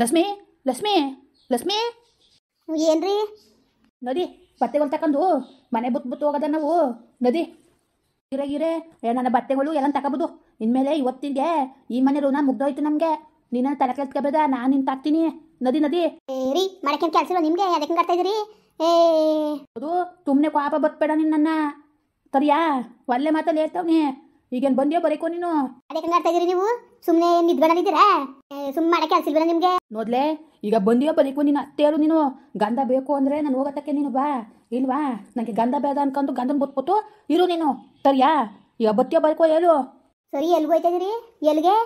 ಲಕ್ಷ್ಮಿ ಲಕ್ಷ್ಮಿ ಲಕ್ಷ್ಮಿ ಏನ್ರಿ ನದಿ ಬಟ್ಟೆಗಳು ತಕೊಂಡು ಮನೆ ಬುತ್ತು ಹೋಗೋದ ನಾವು ನದಿ ಗಿರೆ ನನ್ನ ಬಟ್ಟೆಗಳು ಎಲ್ಲ ತಗೋಬೋದು ಇನ್ಮೇಲೆ ಇವತ್ತಿಗೆ ಈ ಮನೆ ಋಣ ಮುಗ್ದೋಯ್ತು ನಮಗೆ ನೀನು ತಲೆ ಕೆಲ್ಸ್ಕೋಬೇಡ ನಾನು ನಿನ್ ತಾಕ್ತೀನಿ ನದಿ ನದಿ ರೀ ಮಾಡಕ್ಕೆ ಕೆಲಸ ಇಲ್ಲ ನಿಮ್ಗೆ ಅದಕ್ಕೆ ಕಟ್ತಾ ಇದೀರಿ ಅದು ಸುಮ್ಮನೆ ಪಾಪ ಬತ್ಬೇಡ ನಿನ್ನ ಸರಿಯಾ ಒಳ್ಳೆ ಮಾತಲ್ಲಿ ಹೇಳ್ತಾವ್ನಿ ಈಗೇನು ಬಂದ್ಯೋ ಬರೀಕೋ ನೀನು ಅದಕ್ಕೆ ಕಟ್ತಾ ಇದೀರಿ ನೀವು ಸುಮ್ಮನೆ ನಿದ್ಕೊಂಡಿದ್ದೀರಾ ಸುಮ್ಮನೆ ಮಾಡಕ್ಕೆ ಕೆಲಸ ಇಲ್ವಲ್ಲ ನಿಮ್ಗೆ ನೋಡ್ಲೆ ಈಗ ಬಂದಿಯೋ ಬರೀಕೋ ನೀನು ಅತ್ತೇರು ನೀನು ಗಂಧ ಬೇಕು ಅಂದರೆ ನಾನು ಹೋಗತ್ತಕ್ಕೆ ನೀನು ಬಾ ಇಲ್ವಾ ನನಗೆ ಗಂಧ ಬೇಡ ಅನ್ಕೊಂಡು ಗಂಧನ ಬಿಟ್ಬಿಟ್ಟು ಇರು ನೀನು ಸರಿಯಾ ಈಗ ಬತ್ತಿಯೋ ಬರೀಕೋ ಹೇಳು ಸರಿ ಎಲ್ಗೆ ಹೋಯ್ತಾ ಇದೀರಿ ಎಲ್ಲಿಗೆ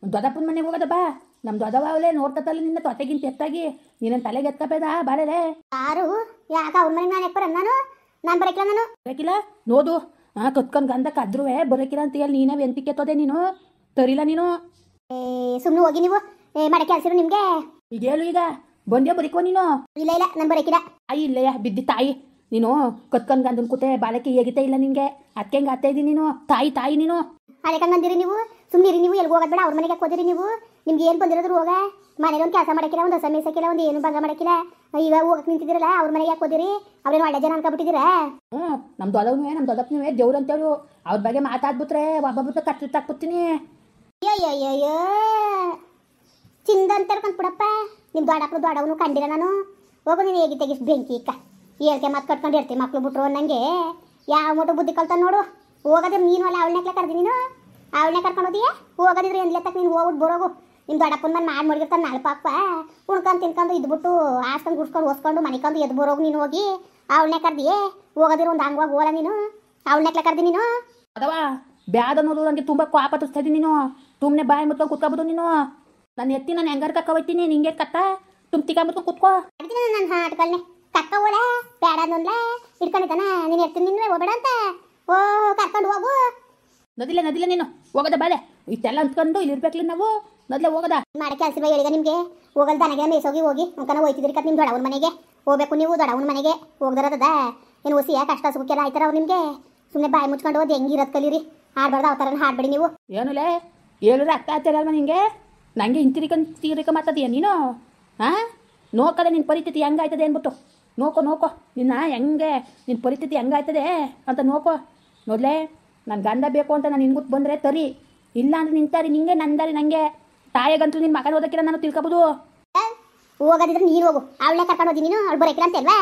ದೊಡ್ಡಪ್ಪನ ಮನೆಗೆ ಹೋಗೋದ ಬಾ ನಮ್ಮ ದೊಡ್ಡವ ಅವಲೇ ನೋಡ್ತಲ್ಲ ನಿನ್ನ ತೊತೆಗಿಂತ ಎತ್ತಾಗಿ ನೀನು ತಲೆಗೆ ಎತ್ತಬೇಡ ಬಾರಲೆ ಯಾರು ಯಾಕ ಅವ್ರ ಮನೆಗೆ ನಾನು ಯಾಕೆ ನಾನು ಬರಕಿಲ್ಲ ನಾನು ಬರಕಿಲ್ಲ ನೋಡು ಕತ್ಕೊಂಡು ಗಂಧ ಕದ್ರುವೆ ಬರೋಕಿಲ್ಲ ಅಂತ ಹೇಳಿ ನೀನೇ ಎಂತಿಕೆ ಎತ್ತೋದೆ ನೀನು ತರಿಲ್ಲ ನೀನು ಸುಮ್ಮನೆ ಹೋಗಿ ನೀವು ಮಾಡಕ್ಕೆ ಕೆಲಸ ನಿಮ್ಗೆ ಈಗ ಹೇಳು ಈಗ ಬಂದ್ಯೋ ಬರೀಕೋ ನೀನು ಇಲ್ಲ ಇಲ್ಲ ನಾನು ಬರಕಿಲ್ಲ ತಾಯಿ ಇಲ್ಲಯ್ಯ ಬಿದ್ದಿ ತಾಯಿ ನೀನು ಕತ್ಕೊಂಡು ಗಂಧನ ಕೂತೆ ಬಾಳಕ್ಕೆ ಹೇಗಿತೆ ಇಲ್ಲ ನಿನಗೆ ಅದಕ್ಕೆ ಹೆಂಗೆ ಆಗ್ತಾ ಇದ್ದೀನಿ ನೀನು ತಾಯಿ ನೀನು ಅದಕ್ಕೆ ಹಂಗಂದಿರಿ ನೀವು ಸುಮ್ಮನೆ ಇರಿ ನೀವು ಎಲ್ಲಿ ಹೋಗೋದು ಬೇಡ ಅವ್ರ ಮನೆಗೆ ಹೋದಿರಿ ನೀವು ನಿಮ್ಗೆ ಏನು ಬಂದಿರೋದ್ರು ಹೋಗ ಮನೇಲಿ ಒಂದು ಕೆಲಸ ಮಾಡಕ್ಕಿಲ್ಲ ಒಂದು ಹೊಸ ಮೇಸಕ್ಕಿಲ್ಲ ಒಂದು ಏನು ಭಂಗ ಮಾಡಕ್ಕಿಲ್ಲ ಈಗ ಹೋಗಕ್ಕೆ ನಿಂತಿದ್ದೀರಲ್ಲ ಅವ್ರ ಮನೆಗೆ ಯಾಕೆ ಹೋದಿರಿ ಅವ್ರೇನು ಒಳ್ಳೆ ಜನ ಅನ್ಕೊಬಿಟ್ಟಿದ್ದೀರಾ ನಮ್ಮ ದೊಡ್ಡಪ್ಪನೂ ದೇವ್ರು ಅಂತೇಳು ಅವ್ರ ಬಗ್ಗೆ ಮಾತಾಡ್ಬಿಟ್ರೆ ಒಬ್ಬೊಬ್ಬರು ಕಟ್ಟಿಟ್ಟಾಕ್ಬಿಡ್ತೀನಿ ಅಯ್ಯಯ್ಯಯ್ಯೋ ಚಿಂದ ಅಂತ ಕಣ್ಬಿಡಪ್ಪ ನಿಮ್ಮ ದೊಡ್ಡಪ್ಪನು ಕಂಡಿಲ್ಲ ನಾನು ಹೋಗು ನೀನು ಹೇಗೆ ತೆಗಿಸ್ ಬೆಂಕಿ ಇಕ್ಕ ಹೇಳ್ಕೆ ಮತ್ತೆ ಕಟ್ಕೊಂಡು ಇರ್ತೀವಿ ಮಕ್ಳು ಬಿಟ್ರು ಅನ್ನಂಗೆ ಯಾವ ಮೋಟು ಬುದ್ಧಿ ಕಲ್ತಾನೆ ನೋಡು ಹೋಗೋದ್ರೆ ನೀನು ಅಲ್ಲ ಅವಳನ್ನೆಕ್ಲ ಕರ್ದಿ ನೀನು ಅವಳನ್ನೇ ಕರ್ಕೊಂಡು ಹೋದಿಯಾ ಹೋಗೋದಿದ್ರೆ ಎನ್ಲೆತ್ತಕ್ಕೆ ನೀನು ಹೋಗ್ಬಿಟ್ಟು ಬರೋಗು ನಿಮ್ಮ ದೊಡ್ಡಪ್ಪನ ಮನೆ ಮಾಡಿ ಮಡಗಿರ್ತಾನೆ ನಾಲ್ಪಾಪ ಉಣ್ಕೊಂಡು ತಿನ್ಕೊಂಡು ಇದ್ಬಿಟ್ಟು ಆಸ್ಕೊಂಡು ಗುಡ್ಸ್ಕೊಂಡು ಓಸ್ಕೊಂಡು ಮನಿಕೊಂಡು ಎದ್ದು ಬರೋಗು ನೀನು ಹೋಗಿ ಅವಳನ್ನೇ ಕರ್ದಿಯೇ ಹೋಗೋದಿರೋ ಒಂದು ಹಂಗೋಗಿ ಹೋಗಲ್ಲ ನೀನು ಅವಳನ್ನೆಕ್ಲ ಕರ್ದಿ ನೀನು ಅದವಾ ಬ್ಯಾದ ನೋಡು ನನಗೆ ತುಂಬ ಕೋಪ ತರಿಸ್ತಾ ಇದ್ದೀನಿ ನೀನು ಸುಮ್ಮನೆ ಬಾಯಿ ಮುತ್ಕೊಂಡು ಕುತ್ಕೋಬೋದು ನೀನು ನಾನು ಎತ್ತಿ ನಾನು ಹೆಂಗಾರು ಕಕ್ಕ ಹೋಯ್ತೀನಿ ನಿಂಗೆ ಕತ್ತ ತುಂಬ್ತಿಕ ಮುತ್ಕೊಂಡು ಕುತ್ಕೋ ನನ್ನ ಹಾಟ್ಗಳನ್ನೇ ಕಕ್ಕ ಓಡ ಬೇಡ ಅನ್ನೋಲ್ಲ ಇಟ್ಕೊಂಡಿದ್ದಾನ ನೀನು ಎರ್ತೀನಿ ನಿನ್ನೆ ಹೋಗ್ಬೇಡ ಅಂತ ಓ ಕರ್ಕೊಂಡು ಹೋಗು ನದಿಲ್ಲ ನೀನು ಹೋಗದ ಬಾಳೆ ಇಷ್ಟೆಲ್ಲ ಅಂದ್ಕೊಂಡು ಇಲ್ಲಿ ಇರ್ಬೇಕಲ್ಲ ನಾವು ನದಿಲೆ ಹೋಗದ ಮಾಡಕ್ಕೆ ಕೆಲಸ ಇಲ್ಲ ಹೇಳಿಗ ನಿಮಗೆ ಹೋಗಲ್ ದನಗೆ ಮೇಸೋಗಿ ಹೋಗಿ ಅಂಕನ ಹೋಯ್ತಿದ್ರಿ ಕತ್ ನಿಮ್ಮ ದೊಡ್ಡವನ ಮನೆಗೆ ಹೋಗ್ಬೇಕು ನೀವು ದೊಡ್ಡವನ ಮನೆಗೆ ಹೋಗ್ದಿರೋದ ಏನು ಹೊಸಿಯ ಕಷ್ಟ ಸುಖಕ್ಕೆಲ್ಲ ಆಯ್ತಾರ ಅವ್ರು ನಿಮಗೆ ಸುಮ್ಮನೆ ಬಾಯಿ ಮುಚ್ಕೊಂಡು ಹೋದ್ ಹೆಂಗಿರೋದು ಕಲೀರಿ ಹಾಡ್ಬಾರ್ದು ಅವತಾರ ಹಾಡ್ಬೇಡಿ ನೀವು ಏನುಲೇ ಹೇಳಿದ್ರೆ ಅಕ್ಕ ಆಗ್ತಾರಲ್ವ ನಿಂಗೆ ನನಗೆ ಹಿಂತಿರಿಕ ಮಾತಾಡ್ತೀಯ ನೀನು ನೋಕದೆ ನಿನ್ನ ಪರಿಸ್ಥಿತಿ ಹೆಂಗಾಯ್ತದೆ ಅಂದ್ಬಿಟ್ಟು ನೋಕೋ ನಿನ್ನ ಹೆಂಗೆ ನಿನ್ನ ಪರಿಸ್ಥಿತಿ ಹೆಂಗಾಯ್ತದೆ ಅಂತ ನೋಡ್ಲೇ ನನ್ನ ಗಂಧ ಬೇಕು ಅಂತ ನಾನು ನಿನ್ಗುಟ್ಟು ಬಂದರೆ ತರಿ ಇಲ್ಲ ಅಂದ್ರೆ ನಿಂತಾರಿ ನಿಂಗೆ ನಂದಾರಿ ನನಗೆ ತಾಯಿಗಂತೂ ನಿನ್ನ ಮಕ್ಕಳು ಓದಕ್ಕಿಲ್ಲ ನಾನು ತಿಳ್ಕೊಬೋದು ಹೋಗೋದಿದ್ರೆ ನೀನು ಹೋಗು ಅವಳನ್ನೇ ಕರ್ಕೊಂಡು ಹೋದಿ ನೀನು ಅವ್ಳು ಬರೋಕಿಲ್ಲ ಅಂತ ಅಲ್ವಾ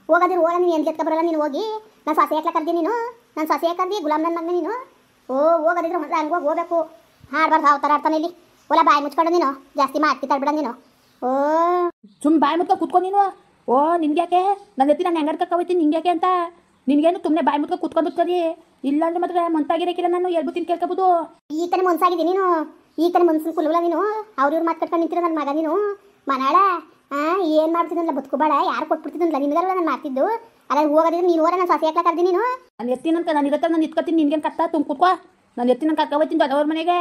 ಹೋಗೋದಿದ್ರೆ ಹೋಗ ನೀನು ಎಂತ ಬರಲ್ಲ ನೀನು ಹೋಗಿ ನಾನು ಸೊಸೆ ಹಾಕ್ಲ ಕರ್ದಿ ನೀನು ನಾನು ಸೊಸೆ ಕರ್ದಿ ಗುಲಾಮ್ ನನ್ನ ಮಗನ ನೀನು ಹೋಗೋದಿದ್ರೆ ಮೊದಲು ಹಂಗೆ ಹೋಗ್ಬೇಕು ಹಾಡ್ಬಾರ್ದು ಯಾವ ಥರ ಆಡ್ತಾನೆ ಇಲ್ಲಿ ಒಲ ಬಾಯಿ ಮುಚ್ಕೊಂಡು ನೀನು ಜಾಸ್ತಿ ಮಾತಿ ತರ್ಬಿಡ ನೀನು ಸುಮ್ಮ ಬಾಯಿ ಮುತ್ಕೊಂಡು ಕೂತ್ಕೊ ನೀನು ನಿನ್ಗೆ ಯಾಕೆ ನನ್ನ ಎತ್ತಿ ನಾನು ಹೆಂಗಾರು ಕಕ್ಕ ಹೋಯ್ತೀನಿ ನಿಂಗೆ ಯಾಕೆ ಅಂತ ನಿನಗೇನು ಸುಮ್ಮನೆ ಬಾಯಿ ಮುತ್ಕೊಂಡು ಕೂತ್ಕೊಂಡು ಸರಿ ಇಲ್ಲ ಅಂದ್ರೆ ಮಾತ್ರ ಮಂತಾಗಿರಕ್ಕಿಲ್ಲ ನಾನು ಹೇಳ್ಬಿಡ್ತೀನಿ ಕೇಳ್ಕೊಬೋದು ಈ ಕಡೆ ಮನ್ಸಾಗಿದೆ ನೀನು ಈ ಕಡೆ ಮನ್ಸಿನ ಕುಲ್ವಲ್ಲ ನೀನು ಅವ್ರ ಮಾತು ಕಟ್ಕೊಂಡು ನಿಂತಿರೋ ನನ್ನ ಮಗ ನೀನು ಮನಾಳ ಏನು ಮಾಡ್ತಿದ್ದಲ್ಲ ಬದುಕುಬೇಡ ಯಾರು ಕೊಟ್ಬಿಡ್ತಿದ್ದಲ್ಲ ನಿನಗಲ್ಲ ನಾನು ಮಾಡ್ತಿದ್ದು ಅಲ್ಲ ಹೋಗೋದಿದ್ರೆ ನೀನು ಹೋರ ನಾನು ಸೊಸೆ ಹಾಕ್ಲ ಕರ್ದಿ ನೀನು ನಾನು ಎತ್ತಿನಂತ ನಾನು ಇರತ್ತೆ ನಾನು ಇಟ್ಕೊತೀನಿ ನಿನ್ಗೇನು ಕತ್ತ ತುಂಬ ಕೂತ್ಕೋ ನಾನು ಎತ್ತಿನ ಕಕ್ಕ ಹೋಯ್ತೀನಿ ದೊಡ್ಡವ್ರ ಮನೆಗೆ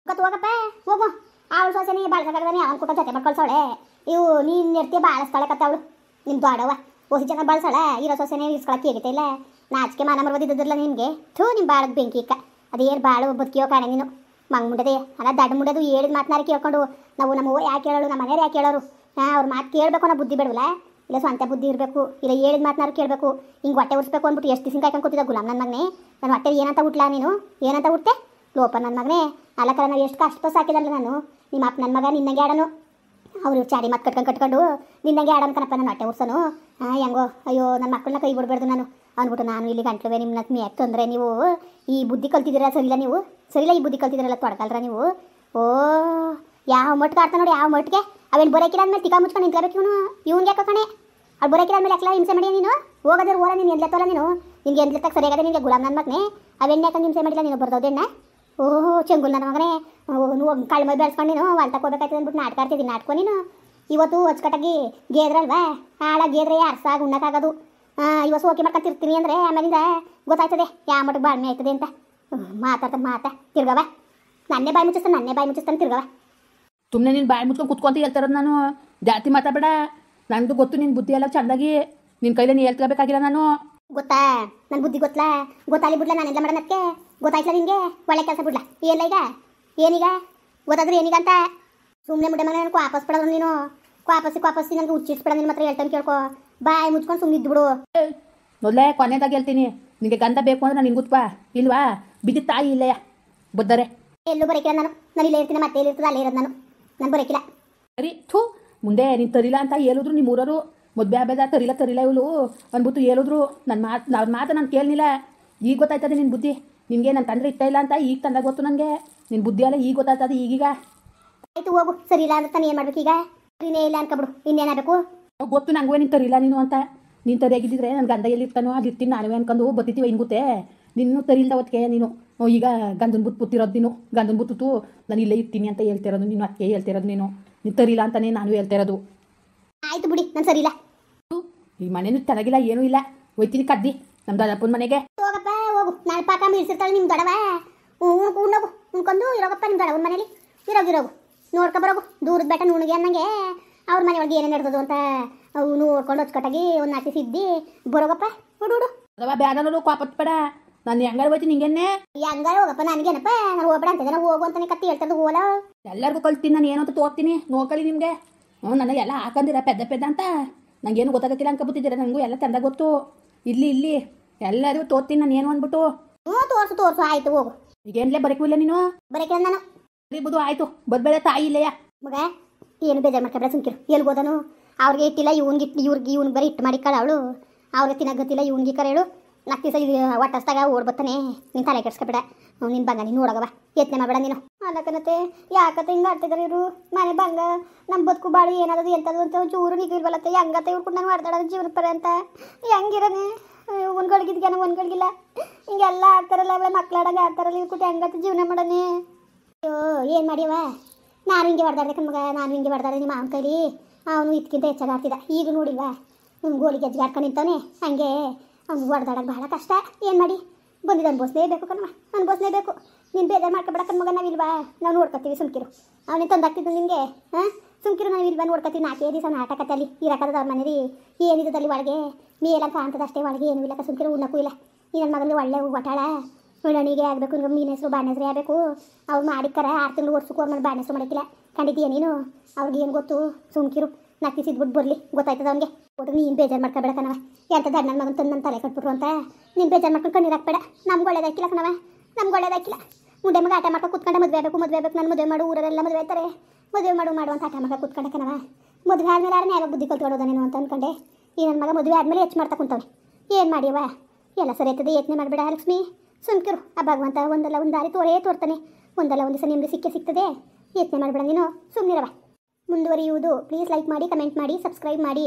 ಹೋಗಪ್ಪ ಹೋಗು ಅವಳು ಸೊಸೆನೇ ಬಾಳ್ಸಕ್ಕಾಗದಾನೆ ಅವ್ನು ಕೊಟ್ಟು ಜೊತೆ ಮಾಡ್ಕೊಳ್ಸವಳೆ ಇವು ನೀನು ಎರ್ತಿ ಬಾಳಿಸ್ತಾಳೆ ಕತ್ತ ಅವಳು ನಿಮ್ಮ ದೊಡ್ಡವ ಹೊಸಿ ಜನ ಬಳಸಾಳ ಇರೋ ಸೊಸೆನೇ ಇಸ್ಕೊಳಕ್ಕೆ ಹೇಗಿತ್ತೆ ಇಲ್ಲ ನಾಚಿಕೆ ಮಾನ ಮರ್ಬೋದಿದ್ದಲ್ಲ ನಿನಗೆ ನಿಮ್ಮ ಬಾಳದ ಬೆಂಕಿ ಇಕ್ಕ ಅದೇನು ಬಾಳು ಬದುಕಿಯೋ ಕಾಣೆ ನೀನು ಮಂಗ್ ಮುಂಡದೆ ಅಲ್ಲ ದಡ್ಡ ಮುಂಡದು ಹೇಳಿದ ಮಾತನಾರಿ ಕೇಳ್ಕೊಂಡು ನಾವು ನಮ್ಮ ಯಾಕೆ ಹೇಳೋರು ನಮ್ಮ ಮನೆಯವ್ರು ಯಾಕೆ ಹೇಳೋರು ಅವ್ರ ಮಾತು ಕೇಳಬೇಕು ಅನ್ನೋ ಬುದ್ಧಿ ಬೇಡವಲ್ಲ ಇಲ್ಲ ಸ್ವಂತ ಬುದ್ಧಿ ಇರಬೇಕು ಇಲ್ಲ ಹೇಳಿದ ಮಾತನಾರು ಕೇಳಬೇಕು ಹಿಂಗೆ ಹೊಟ್ಟೆ ಉರ್ಸ್ಬೇಕು ಅಂದ್ಬಿಟ್ಟು ಎಷ್ಟು ದಿವಸ ಕಾಯ್ಕೊಂಡು ಕೂತಿದ್ದ ಗುಲಾಮ್ ನನ್ನ ಮಗನೇ ನನ್ನ ಹೊಟ್ಟೆ ಏನಂತ ಹುಟ್ಲಾ ನೀನು ಏನಂತ ಹುಟ್ಟೆ ಲೋಪ ನನ್ನ ಮಗನೇ ಅಲ್ಲಕಲ್ಲ ನಾವು ಎಷ್ಟು ಕಷ್ಟ ಸಾಕಿದಲ್ಲ ನಾನು ನಿಮ್ಮ ಅಪ್ಪ ನನ್ನ ಮಗ ನಿನ್ನಂಗೆ ಆಡನು ಅವ್ರು ಚಾಡಿ ಮತ್ತೆ ಕಟ್ಕೊಂಡು ನಿನ್ನಂಗೆ ಆಡೋನ್ ಕಣಪ್ಪ ನನ್ನ ಹೊಟ್ಟೆ ಉರ್ಸೋನು ಹೆಂಗೋ ಅಯ್ಯೋ ನನ್ನ ಮಕ್ಕಳನ್ನ ಕೈ ಬಿಡಬೇಡ್ದು ನಾನು ಅಂದ್ಬಿಟ್ಟು ನಾನು ಇಲ್ಲಿ ಗಂಟ್ಲುವೆ ನಿಮ್ಮನ್ನ ಯಾಕೆ ತೊಂದರೆ ನೀವು ಈ ಬುದ್ಧಿ ಕಲ್ತಿದ್ದೀರಾ ಸರಿಲ್ಲ ನೀವು ಸರಿಲ್ಲ ಈ ಬುದ್ಧಿ ಕಲ್ತಿದ್ದೀರಲ್ಲ ತೊಡಗಲ್ರ ನೀವು ಯಾವ ಮಟ್ಟಿಗೆ ಆಡ್ತಾ ನೋಡಿ ಯಾವ ಮಟ್ಟಿಗೆ ಅವೇನು ಬರೋಕಿಲ್ಲ ಅಂದ್ಮೇಲೆ ತಿಕ್ಕ ಮುಚ್ಕೊಂಡು ನಿಂತ್ಕೋಬೇಕು ಇವ್ನಿಗೆ ಯಾಕೆ ಕಣೆ ಅವ್ರು ಬರೋಕಿಲ್ಲ ಅಂದ್ಮೇಲೆ ಯಾಕೆ ಹಿಂಸೆ ಮಾಡಿ ನೀನು ಹೋಗೋದ್ರೆ ಓರ ನೀನು ಎಂದ್ಲತ್ತಲ್ಲ ನೀನು ನಿನ್ಗೆ ಎಂದ್ಲತ್ತಾಗ ಸರಿಯಾಗದೆ ನಿನಗೆ ಗುಲಾಮ್ ನನ್ನ ಮಗನೇ ಅವೆಣ್ಣೆ ಯಾಕೆ ಹಿಂಸೆ ಮಾಡಿಲ್ಲ ನೀನು ಬರ್ದೋದೆಣ್ಣ ಚೆಂಗುಲ್ ನನ್ನ ಮಗನೇ ಕಳ್ಳ ಮೈ ಬೆಳೆಸ್ಕೊಂಡು ನೀನು ಹೊಲ್ ತಗೋಬೇಕಾಯ್ತದೆ ಅಂದ್ಬಿಟ್ಟು ನಾಟಕ ಆಡ್ತಿದ್ದೀನಿ ನಾಟಕ ನೀನು ಇವತ್ತು ಅಚ್ಚುಕಟ್ಟಾಗಿ ಗೇದ್ರಲ್ವಾ ಹಾಳ ಗೇದ್ರೆ ಅರ್ಸಾಗಿ ಉಣ್ಣಕ್ಕಾಗೋದು ಇವತ್ತು ಸೋಕೆ ಮಾಡ್ಕೊಂತಿರ್ತೀನಿ ಅಂದರೆ ಆಮೇಲಿಂದ ಗೊತ್ತಾಯ್ತದೆ ಯಾವ ಮಟ್ಟಿಗೆ ಬಾಳ್ಮೆ ಆಯ್ತದೆ ಅಂತ ಮಾತಾ ತಿರ್ಗವ ನನ್ನೇ ಬಾಯಿ ಮುಚ್ಚಿಸ್ತಾನೆ ತಿರ್ಗವ ಸುಮ್ಮನೆ ನೀನು ಬಾಯಿ ಮುಚ್ಕೊಂಡು ಕುತ್ಕೊಂತ ಹೇಳ್ತಾರದು ನಾನು ಜಾತಿ ಮಾತಾಡಬೇಡ ನನಗೂ ಗೊತ್ತು ನಿನ್ನ ಬುದ್ಧಿ ಎಲ್ಲ ಚೆಂದಾಗಿ ನಿನ್ನ ಕೈಲೇ ನೀ ಹೇಳ್ಕೊಬೇಕಾಗಿಲ್ಲ ನಾನು ಗೊತ್ತಾ ನನ್ನ ಬುದ್ಧಿ ಗೊತ್ತಾಲಿ ಬಿಡ್ಲ ನಾನೆಲ್ಲ ಮಾಡೋಣಕ್ಕೆ ಗೊತ್ತಾಯ್ತಲ್ಲ ನಿನಗೆ ಒಳ್ಳೆ ಕೆಲಸ ಬಿಡ್ಲ ಎಲ್ಲ ಈಗ ಏನೀಗ ಗೊತ್ತಾದ್ರೆ ಏನೀಗ ಅಂತ ಸುಮ್ಮನೆ ಮುಡ್ಡೆ ಮನೆ ನನಗೆ ವಾಪಸ್ ಬಿಡೋದು ನೀನು ವಾಪಸ್ಸಿ ನನಗೆ ಹುಚ್ಚಿಸ್ಬಿಡ ನಿನ್ನ ಮಾತ್ರ ಹೇಳ್ತಾನೆ ಕೇಳ್ಕೊ ಬಾಯಿ ಮುಚ್ಕೊಂಡು ಸುಮ್ಮನೆ ಇದ್ಬಿಡು. ಮೊದಲೇ ಕೊನೆದಾಗ ಹೇಳ್ತೀನಿ, ನಿನಗೆ ಗಂಧ ಬೇಕು ಅಂದ್ರೆ ನಾನು ಹಿಂಗುತ್ವಾ ಇಲ್ವಾ? ಬಿದ್ದ ತಾಯಿ ಇಲ್ಲಯ್ಯ ಬುದ್ದರೆ. ಎಲ್ಲೂ ಬರೋಕಿಲ್ಲ ನಾನು ಇಲ್ಲೇ ಇರ್ತೀನಿ, ಮತ್ತೆ ಎಲ್ಲಿರ್ತದೆ ಅಲ್ಲೇ ಇರೋದು ನಾನು ಬರೋಕಿಲ್ಲ. ಸರಿ ಥೂ, ಮುಂದೆ ನೀನು ತರಿಲ್ಲ ಅಂತ ಹೇಳಿದ್ರು ನಿಮ್ಮ ಊರವರು, ಮದುವೆ ಆಬೇದ ತರಿಲ್ಲ ಇವಳು ಅಂದ್ಬಿಟ್ಟು ಹೇಳಿದ್ರು. ನನ್ನ ಮಾತು ನಾನು ಕೇಳಲಿಲ್ಲ. ಈಗ ಗೊತ್ತಾಯ್ತದೆ ನಿನ್ನ ಬುದ್ಧಿ. ನಿನಗೆ ನನ್ನ ತಂದ್ರೆ ಇಷ್ಟ ಇಲ್ಲ ಅಂತ ಈಗ ತಂದಾಗ ಗೊತ್ತು ನನಗೆ. ನಿನ್ನ ಬುದ್ಧಿ ಅಲ್ಲ ಈಗ ಗೊತ್ತಾಯ್ತದೆ ಈಗೀಗ. ಆಯ್ತು ಹೋಗು, ಸರಿ ಇಲ್ಲ ಅಂದ್ರೆ ತಾನು ಏನು ಮಾಡ್ಬೇಕು ಈಗ? ಸರಿನೇ ಇಲ್ಲ ಅನ್ಕೊಬಿಡು, ಇನ್ನೇನಾಗಬೇಕು? ಗೊತ್ತು ನಂಗೆ ನೀನು ತರಿಲ್ಲ ನೀನು ಅಂತ. ನೀನು ತರಿಯಾಗಿದ್ದಿದ್ರೆ ನನ್ನ ಗಂಧ ಎಲ್ಲಿರ್ತಾನೋ ಅಲ್ಲಿರ್ತೀನಿ ನಾನುವೇ ಅನ್ಕೊಂಡು ಬತ್ತಿತ್ತೀವ ಹಿಂಗುತ್ತೆ. ನಿನ್ನೂ ತರಿಲ್ದ ಹೊತ್ತಿಗೆ ನೀನು ಈಗ ಗಂಧನ ಬುತ್ತು ಪುತ್ತಿರೋದು ನೀನು. ಗಂಧನ ಬುತ್ತು ನಾನು ಇಲ್ಲೇ ಇರ್ತೀನಿ ಅಂತ ಹೇಳ್ತಿರೋದು ನೀನು, ಅದಕ್ಕೆ ಹೇಳ್ತಿರೋದು ನೀನು ತರಿಲ್ಲ ಅಂತಲೇ ನಾನು ಹೇಳ್ತಿರೋದು. ಆಯ್ತು ಬಿಡಿ, ನಾನು ಸರಿ ಇಲ್ಲ. ಈ ಮನೇನು ಚೆನ್ನಾಗಿಲ್ಲ, ಏನೂ ಇಲ್ಲ. ಹೋಯ್ತೀನಿ ಕದ್ದಿ ನಮ್ಮ ದೊಡ್ಡಪ್ಪನ ಮನೆಗೆ. ಹೋಗಪ್ಪ ಹೋಗು, ನಾಳೆ ಪಾಕ ಮೀರ್ಸಿರ್ತಾಳೆ ನಿಮ್ಮ ದೊಡವ. ಉಣ್ಣೋಗು, ಉಣ್ಕೊಂಡು ಇರೋಗಪ್ಪ ನಿಮ್ಮ ದೊಡವನ ಮನೇಲಿ. ಇರೋಗು ನೋಡ್ಕೊ ಬರೋಗು. ದೂರದ ಬೆಟ್ಟ ನುಣಿಗೆ ಅನ್ನಂಗೆ ಅವ್ರ ಮನೆ ಒಳಗೆ ಏನೇನು ನಡೆದದು ಅಂತ ಅವು ನೋಡ್ಕೊಂಡು ಹೊಚ್ಕಟ್ಟಾಗಿ ಒಂದು ನಾಟಿ ಸಿದ್ದಿ ಬರೋಗಪ್ಪ. ಹುಡು ಅದವ ಬ್ಯಾಡನೂ ಕಾಪತ್ಬೇಡ. ನಾನು ಹೆಂಗಾರು ಹೋಯ್ತೀನಿ ನಿಂಗೆನ್ನೇ ಹೆಂಗಾರು ಹೋಗಪ್ಪ, ನನಗೇನಪ್ಪ ನಾನು ಹೋಗ್ಬೇಡ ಅಂತ ನಾನು ಹೋಗು ಅಂತಾನೆ ಕತ್ತಿ ಹೇಳ್ತದ್ದು ಹೋಲ. ಎಲ್ಲರಿಗೂ ಕಲ್ತೀನಿ ನಾನು ಏನು ಅಂತ ತೋರ್ತೀನಿ, ನೋಡ್ಕೊಳ್ಳಿ ನಿಮಗೆ. ನನಗೆಲ್ಲ ಹಾಕಂದಿರ ಪೆದ್ದ ಅಂತ ನಂಗೇನು ಗೊತ್ತಾಗತ್ತಿಲ್ಲ ಅನ್ಕೊಬಿಟ್ಟಿದ್ದೀರ. ನನಗೂ ಎಲ್ಲ ಚಂದ ಗೊತ್ತು. ಇಲ್ಲಿ ಎಲ್ಲರಿಗೂ ತೋರ್ತೀನಿ ನಾನು ಏನು ಅಂದ್ಬಿಟ್ಟು. ತೋರ್ಸು ಆಯ್ತು ಹೋಗು. ಈಗೇನ್ಲೇ ಬರಕಿಲ್ಲ ನೀನು? ಬರಕ್ಕೆ ನಾನು ಬರೀಬೋದು. ಆಯ್ತು ಬರ್ಬೇಡ, ತಾಯಿ ಇಲ್ಲಯ್ಯ ಮಗ. ಏನು ಬೇಜಾರು ಮಾಡ್ಕೊಬೇಡ, ಸುಮ್ಕಿರು. ಎಲ್ಗೋದನು ಅವ್ರಿಗೆ ಇಟ್ಟಿಲ್ಲ, ಇವ್ನಿಗೆ ಬರೀ ಇಟ್ಟು ಮಾಡಿಕ್ಕಳ ಅವಳು. ಅವ್ರಿಗೆ ತಿನ್ನಕ್ಕೆ ಗೊತ್ತಿಲ್ಲ, ಇವ್ನಿಗೆ ಕರೆಯಳು. ನಾಲ್ಕು ದಿವಸ ಒಟ್ಟಸ್ದಾಗ ಓಡ್ಬತ್ತಾನೆ. ನೀನು ತಲೆ ಕೆಡ್ಸ್ಕೊಬೇಡ. ನಿನ್ನ ಬಂಗ ನೀನು ನೋಡಗವ, ಯತ್ನೆ ಮಾಡಬೇಡ ನೀನು. ಅನ್ನಕನತೆ ಯಾಕತ್ತೆ ಹಿಂಗೆ ಆಡ್ತಿದ್ದಾರೆ ಇವರು ಮನೆ ಬಂಗ. ನಮ್ಮ ಬದುಕು ಬಾಳು ಏನಾದದು ಎಂಥದ್ದು ಅಂತ ಚೂರು ನಿಗಿಲ್ವಲ್ಲತ್ತೆ. ಹೆಂಗತ್ತೆ ಇವ್ರು ಕೂಡ ನಾನು ಮಾಡ್ದಾಡೋದು ಜೀವನ ಪರ ಅಂತ ಹೆಂಗಿರನೆ. ಒಂದ್ಗಳಿಗಿದ್ಯಾನ ಒಂದ್ಗಳಿಗಿಲ್ಲ ಹಿಂಗೆಲ್ಲ ಆಡ್ತಾರಲ್ಲ, ಅವಳೆ ಮಕ್ಳಾಡಂಗೆ ಆಡ್ತಾರಲ್ಲ. ಇವ್ರು ಕೂಡ ಹೆಂಗತ್ತೆ ಜೀವನ ಮಾಡನೆ. ಅಯ್ಯೋ ಏನು ಮಾಡಿಯವ, ನಾನು ಹಿಂಗೆ ಹೊಡೆದಾಡ್ದೆ ಕಣ್ಮಗ. ನಾನು ಹಿಂಗೆ ಹೊಡೆದಾಡ್ದೆ ನಿಮ್ಮ ಮಾವನ ಕೈಲಿ. ಅವನು ಇದಕ್ಕಿಂತ ಹೆಚ್ಚಾಗಿ ಆಡ್ತಿದ್ದ. ಈಗ ನೋಡಿಲ್ವಾ ಗೋಲಿ ಗೆಜ್ಜೆ ಹಾಡ್ಕೊಂಡು ನಿಂತಾನೆ. ಹಾಗೆ ಅವ್ನು ಹೊಡೆದಾಡೋಕೆ ಬಹಳ ಕಷ್ಟ. ಏನು ಮಾಡಿ ಬಂದಿದ್ದು ಅನ್ಬೋಸ್ಲೇಬೇಕು ಕಣ್ಮ, ಅನ್ಬೋಸ್ಲೇಬೇಕು. ನೀನು ಬೇಜಾರು ಮಾಡ್ಕೊಬೇಡ ಕಣ್ಮಗ. ನಾವಿಲ್ವಾ ನಾವು ನೋಡ್ಕೊತೀವಿ, ಸುಮ್ಕಿರು. ಅವನೇ ತಂದಾಗ್ತಿದ್ದು ನಿನಗೆ. ಸುಮ್ಕಿರು, ನಾವಿಲ್ವಾ ನೋಡ್ಕೊತೀವಿ. 4 ದಿವಸ ನಾಟಕದಲ್ಲಿ ಇರಕ್ಕದ ಅವ್ರ ಮನೇಲಿ ಏನಿದ್ದದಲ್ಲಿ ಒಳಗೆ ಮೇಲಂತ ಕಾಣ್ತದೆ ಅಷ್ಟೇ, ಒಳಗೆ ಏನೂ ಇಲ್ಲ. ಸುಮ್ಕಿರು, ಉಣ್ಣಕ್ಕೂ ಇಲ್ಲ. ಈ ನನ್ನ ಮಗನಿಗೆ ಒಳ್ಳೆ ಒಟಾಳ ಉಣ್ಣಣಿಗೆ ಆಗಬೇಕು. ನಿಮ್ಗೆ ಮೀನ ಹೆಸರು ಬಾಣ ಹೆಸರು ಆಗಬೇಕು. ಅವ್ರು ಮಾಡಿಕ್ಕರ 6 ತಿಂಗಳು ವರ್ಷಕ್ಕೂ ಅವ್ರ ಮೇಲೆ ಬಾಣ ಹೆಸರು ಮಾಡಿಕ್ಕಿಲ್ಲ. ಕಂಡಿದ್ದೀಯ ನೀನು? ಅವ್ರಿಗೆ ಏನು ಗೊತ್ತು? ಸುಮ್ಕಿರು, ನಕ್ಕಿಸಿದ್ಬಿಟ್ಟು ಬರಲಿ, ಗೊತ್ತಾಯ್ತದ ಅವ್ನಿಗೆ. ಒಟ್ಟು ನೀನು ಬೇಜಾರು ಮಾಡ್ಕೊಬೇಡ ಕಣವ. ಎಂಥ ದಡ್ಡ ನನ್ನ ಮಗನ ತಂದು ನನ್ನ ತಲೆ ಕಟ್ಬಿಟ್ರು ಅಂತ ನೀನು ಬೇಜಾರು ಮಾಡ್ಕೊಂಡು ಕಣ್ಣೀರಾಕ್ಬೇಡ. ನಮ್ಗೆ ಒಳ್ಳೇದಾಕಿಲ್ಲ ಕಣವ, ನಮ್ಗೆ ಒಳ್ಳೇದಾಕಿಲ್ಲ. ಮುಂದೆ ಮಗ ಆಟ ಮಾಡ್ಕೊಂಡು ಕೂತ್ಕೊಂಡೆ ಮದುವೆ ಆಗಬೇಕು. ನಾನು ಮದುವೆ ಮಾಡು, ಊರರೆಲ್ಲ ಮದುವೆ ಆಯ್ತಾರೆ. ಮದುವೆ ಮಾಡು ಅಂತ ಆಟ ಮಾಡ್ಕೊಂಡು ಕೂತ್ಕೊಂಡೆ ಕಣವ. ಮದುವೆ ಆದಮೇಲೆ ಯಾರನ್ನ ಯಾರೋ ಬುದ್ಧಿ ಕಲ್ತ್ಕೊಳ್ಳೋದೇನೇನು ಅಂತ ಅಂದ್ಕೊಂಡೆ. ಈ ನನ್ನ ಮಗ ಮದುವೆ ಆದಮೇಲೆ ಹೆಚ್ಚು ಮಾಡ್ತಾ ಕುಂತವ್ನೆ. ಏನು ಮಾಡಿಯವ? ಎಲ್ಲ ಸರಿ ಆಯ್ತದೆ, ಯತ್ನೆ ಮಾಡಬೇಡ ಲಕ್ಷ್ಮಿ. ಸುಮ್ಕಿರು, ಆ ಭಗವಂತ ಒಂದಲ್ಲ ಒಂದು ದಾರಿ ತೋರ್ತಾನೆ. ಒಂದಲ್ಲ ಒಂದು ದಿವಸ ನಿಮಗೆ ಸಿಗ್ತದೆ. ಯತ್ನೆ ಮಾಡಬೇಡ ನೀನು, ಸುಮ್ಮನಿರವ. ಮುಂದುವರಿಯುವುದು. ಪ್ಲೀಸ್ ಲೈಕ್ ಮಾಡಿ, ಕಮೆಂಟ್ ಮಾಡಿ, ಸಬ್ಸ್ಕ್ರೈಬ್ ಮಾಡಿ.